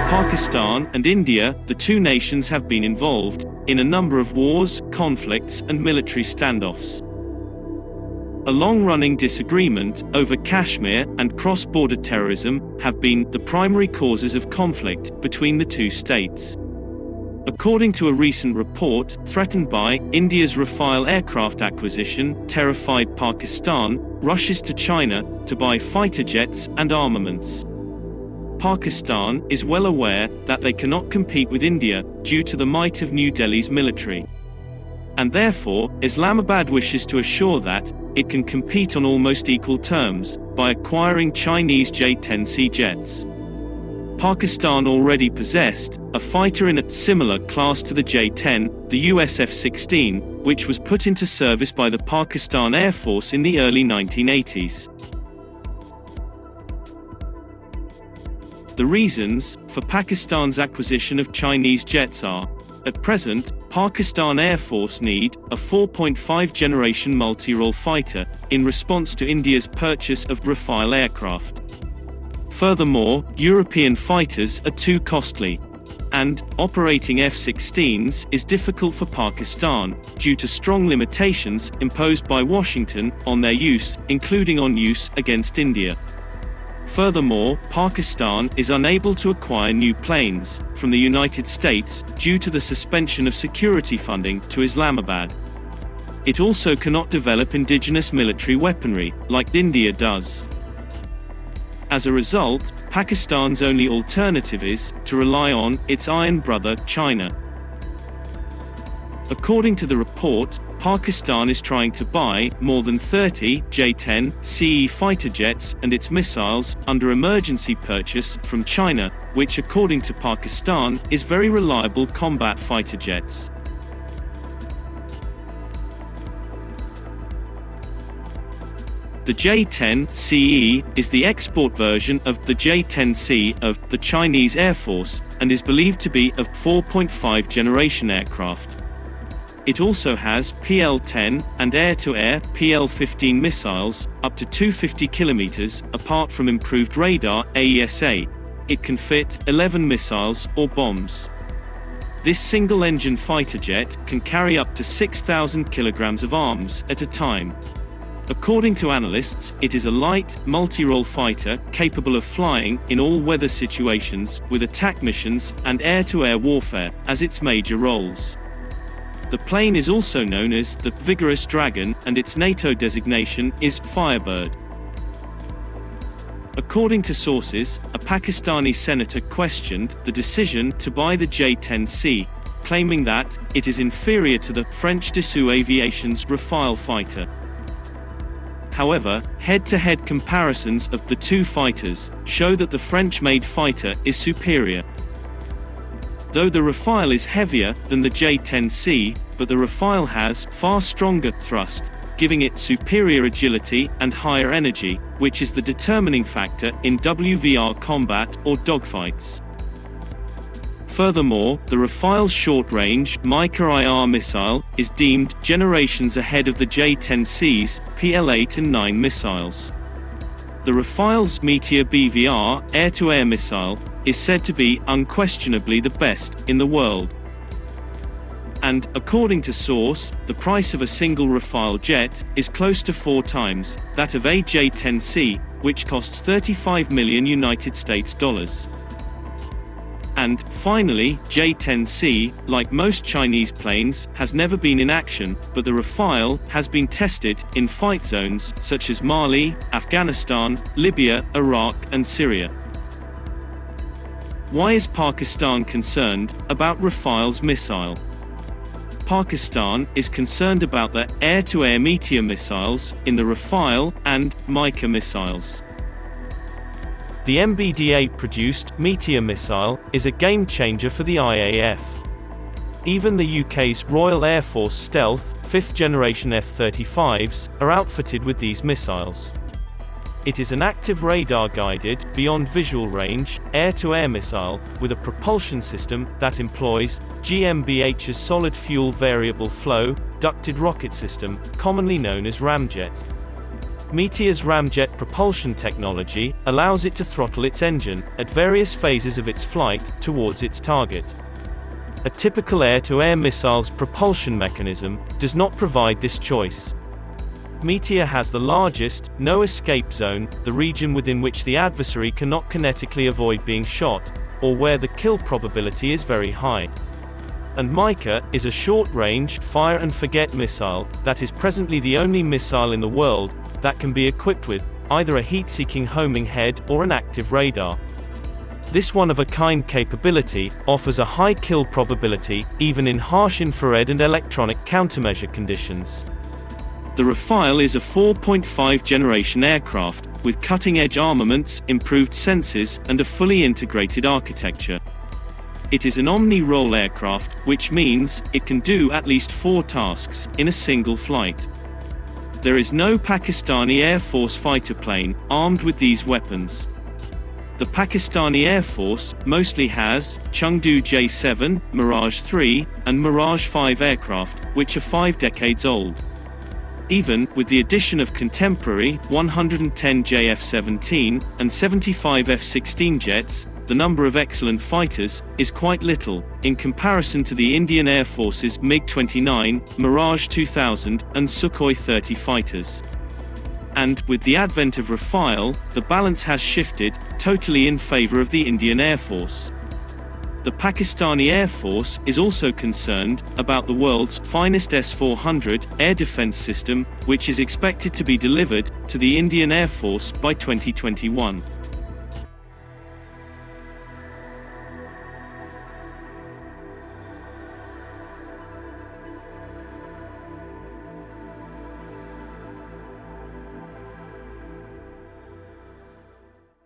Pakistan and India, the two nations have been involved in a number of wars, conflicts, and military standoffs. A long-running disagreement over Kashmir and cross-border terrorism have been the primary causes of conflict between the two states. According to a recent report, threatened by India's Rafale aircraft acquisition, terrified Pakistan rushes to China to buy fighter jets and armaments. Pakistan is well aware that they cannot compete with India due to the might of New Delhi's military. And therefore, Islamabad wishes to assure that it can compete on almost equal terms by acquiring Chinese J-10C jets. Pakistan already possessed a fighter in a similar class to the J-10, the US F-16, which was put into service by the Pakistan Air Force in the early 1980s. The reasons for Pakistan's acquisition of Chinese jets are: at present, Pakistan Air Force need a 4.5 generation multirole fighter in response to India's purchase of Rafale aircraft. Furthermore, European fighters are too costly, and operating F-16s is difficult for Pakistan due to strong limitations imposed by Washington on their use, including on use against India. Furthermore, Pakistan is unable to acquire new planes from the United States due to the suspension of security funding to Islamabad. It also cannot develop indigenous military weaponry like India does. As a result, Pakistan's only alternative is to rely on its iron brother, China. According to the report, Pakistan is trying to buy more than 30 J-10C fighter jets and its missiles under emergency purchase from China, which according to Pakistan is very reliable combat fighter jets. The J-10CE is the export version of the J-10C of the Chinese Air Force, and is believed to be a 4.5 generation aircraft. It also has PL-10 and air-to-air PL-15 missiles, up to 250 kilometers, apart from improved radar AESA. It can fit 11 missiles or bombs. This single-engine fighter jet can carry up to 6,000 kilograms of arms at a time. According to analysts, it is a light, multirole fighter capable of flying in all weather situations, with attack missions and air-to-air warfare as its major roles. The plane is also known as the Vigorous Dragon, and its NATO designation is Firebird. According to sources, a Pakistani senator questioned the decision to buy the J-10C, claiming that it is inferior to the French Dassault Aviation's Rafale fighter. However, head-to-head comparisons of the two fighters show that the French-made fighter is superior. Though the Rafale is heavier than the J-10C, but the Rafale has far stronger thrust, giving it superior agility and higher energy, which is the determining factor in WVR combat or dogfights. Furthermore, the Rafale's short-range Mica-IR missile is deemed generations ahead of the J-10C's PL-8 and 9 missiles. The Rafale's Meteor BVR air-to-air missile is said to be unquestionably the best in the world. And, according to source, the price of a single Rafale jet is close to 4 times that of a J-10C, which costs $35 million United States dollars. And, finally, J-10C, like most Chinese planes, has never been in action, but the Rafale has been tested in fight zones such as Mali, Afghanistan, Libya, Iraq, and Syria. Why is Pakistan concerned about Rafale's missile? Pakistan is concerned about the air-to-air Meteor missiles in the Rafale and Mica missiles. The MBDA-produced Meteor missile is a game-changer for the IAF. Even the UK's Royal Air Force Stealth, 5th-generation F-35s, are outfitted with these missiles. It is an active radar-guided, beyond visual range, air-to-air missile, with a propulsion system that employs GmbH's solid fuel variable flow, ducted rocket system, commonly known as ramjet. Meteor's ramjet propulsion technology allows it to throttle its engine, at various phases of its flight, towards its target. A typical air-to-air missile's propulsion mechanism does not provide this choice. Meteor has the largest, no-escape zone, the region within which the adversary cannot kinetically avoid being shot, or where the kill probability is very high. And Mica is a short-range, fire-and-forget missile that is presently the only missile in the world that can be equipped with either a heat-seeking homing head or an active radar. This one-of-a-kind capability offers a high kill probability, even in harsh infrared and electronic countermeasure conditions. The Rafale is a 4.5 generation aircraft, with cutting-edge armaments, improved sensors, and a fully integrated architecture. It is an omni-role aircraft, which means it can do at least 4 tasks in a single flight. There is no Pakistani Air Force fighter plane armed with these weapons. The Pakistani Air Force mostly has Chengdu J-7, Mirage 3, and Mirage 5 aircraft, which are 5 decades old. Even with the addition of contemporary 110 JF-17 and 75 F-16 jets, the number of excellent fighters is quite little, in comparison to the Indian Air Force's MiG-29, Mirage 2000, and Sukhoi 30 fighters. And, with the advent of Rafale, the balance has shifted, totally in favor of the Indian Air Force. The Pakistani Air Force is also concerned about the world's finest S-400 air defense system, which is expected to be delivered to the Indian Air Force by 2021.